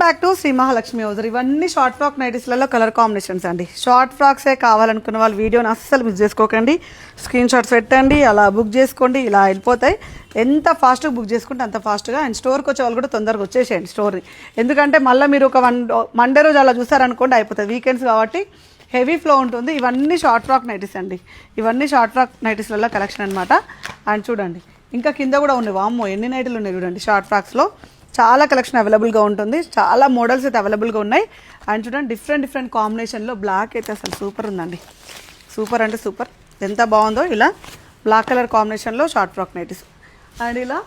Back to Shri Mahalakshmi హౌజర్. ఇవన్నీ short frock నైటీస్లలో colour combinations అండి. Short ఫ్రాక్సే కావాలనుకున్న వాళ్ళు వీడియోని అస్సలు మిస్ చేసుకోకండి. స్క్రీన్ షాట్స్ పెట్టండి, అలా బుక్ చేసుకోండి. ఇలా వెళ్ళిపోతాయి. ఎంత ఫాస్ట్గా బుక్ చేసుకుంటే అంత ఫాస్ట్గా. అండ్ స్టోర్కి వచ్చే వాళ్ళు కూడా తొందరగా వచ్చేసేయండి స్టోర్ని. ఎందుకంటే మళ్ళీ మీరు ఒక మండే రోజు అలా చూసారనుకోండి అయిపోతుంది. వీకెండ్స్ కాబట్టి హెవీ ఫ్లో ఉంటుంది. ఇవన్నీ షార్ట్ ఫ్రాక్ నైటీస్ అండి. ఇవన్నీ షార్ట్ ఫ్రాక్ నైటీస్లలో కలెక్షన్ అనమాట. అండ్ చూడండి ఇంకా కింద కూడా ఉన్నాయి. వామ్మో ఎన్ని నైటీలు ఉన్నాయి చూడండి. షార్ట్ ఫ్రాక్స్లో చాలా కలెక్షన్ అవైలబుల్గా ఉంటుంది. చాలా మోడల్స్ అయితే అవైలబుల్గా ఉన్నాయి. అండ్ చూడండి డిఫరెంట్ కాంబినేషన్లో బ్లాక్ అయితే అసలు సూపర్ ఉందండి. సూపర్ అంటే సూపర్. ఎంత బాగుందో ఇలా బ్లాక్ కలర్ కాంబినేషన్లో షార్ట్ ఫ్రాక్ నైటీస్. అండ్ ఇలా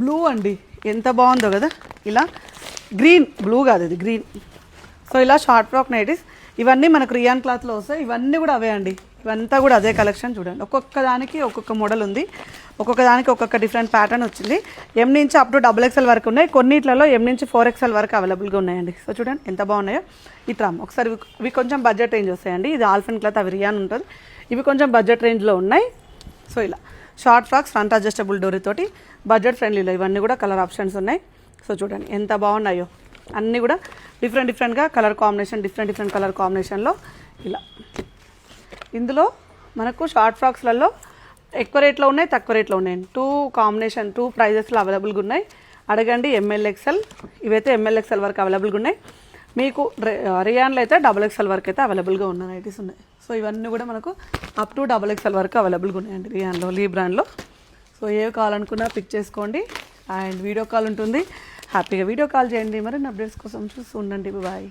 బ్లూ అండి, ఎంత బాగుందో కదా. ఇలా గ్రీన్, బ్లూ కాదు ఇది గ్రీన్. సో ఇలా షార్ట్ ఫ్రాక్ నైటీస్ ఇవన్నీ మనకు రియాన్ క్లాత్లో వస్తాయి. ఇవన్నీ కూడా అవే అండి. ఇవంతా కూడా అదే కలెక్షన్. చూడండి ఒక్కొక్క దానికి ఒక్కొక్క మోడల్ ఉంది. ఒక్కొక్క దానికి ఒక్కొక్క డిఫరెంట్ ప్యాటర్న్ వచ్చింది. ఎం నుంచి అప్ టు XXL వరకు ఉన్నాయి. కొన్నిట్లలో ఎం నుంచి 4XL వరకు అవైలబుల్గా ఉన్నాయండి. సో చూడండి ఎంత బాగున్నాయో. ఇట్లా ఒకసారి ఇవి కొంచెం బడ్జెట్ రేంజ్ వస్తాయండి. ఇది ఆల్ఫిన్ క్లాత్, అవి రియాన్ ఉంటుంది. ఇవి కొంచెం బడ్జెట్ రేంజ్లో ఉన్నాయి. సో ఇలా షార్ట్ ఫ్రాక్స్ ఫ్రంట్ అడ్జస్టబుల్ డోరీ తోటి బడ్జెట్ ఫ్రెండ్లీలో ఇవన్నీ కూడా కలర్ ఆప్షన్స్ ఉన్నాయి. సో చూడండి ఎంత బాగున్నాయో. అన్నీ కూడా డిఫరెంట్గా కలర్ కాంబినేషన్, డిఫరెంట్ కలర్ కాంబినేషన్లో ఇలా. ఇందులో మనకు షార్ట్ ఫ్రాక్స్లలో ఎక్కువ రేట్లో ఉన్నాయి, తక్కువ రేట్లో ఉన్నాయి. 2 ప్రైజెస్లో అవైలబుల్గా ఉన్నాయి. అడగండి. MLXL, ఇవైతే MLXL వరకు అవైలబుల్గా ఉన్నాయి. మీకు రియాన్లో అయితే XXL వరకు అయితే అవైలబుల్గా ఉన్న నైటీస్ ఉన్నాయి. సో ఇవన్నీ కూడా మనకు అప్ టు XXL వరకు అవైలబుల్గా ఉన్నాయండి రియాన్లో, లీ బ్రాండ్లో. సో ఏవి కావాలనుకున్నా పిక్ చేసుకోండి. అండ్ వీడియో కాల్ ఉంటుంది. హ్యాపీగా వీడియో కాల్ చేయండి. మరిన్ని అప్డేట్స్ కోసం చూస్తూ ఉండండి. బాయ్.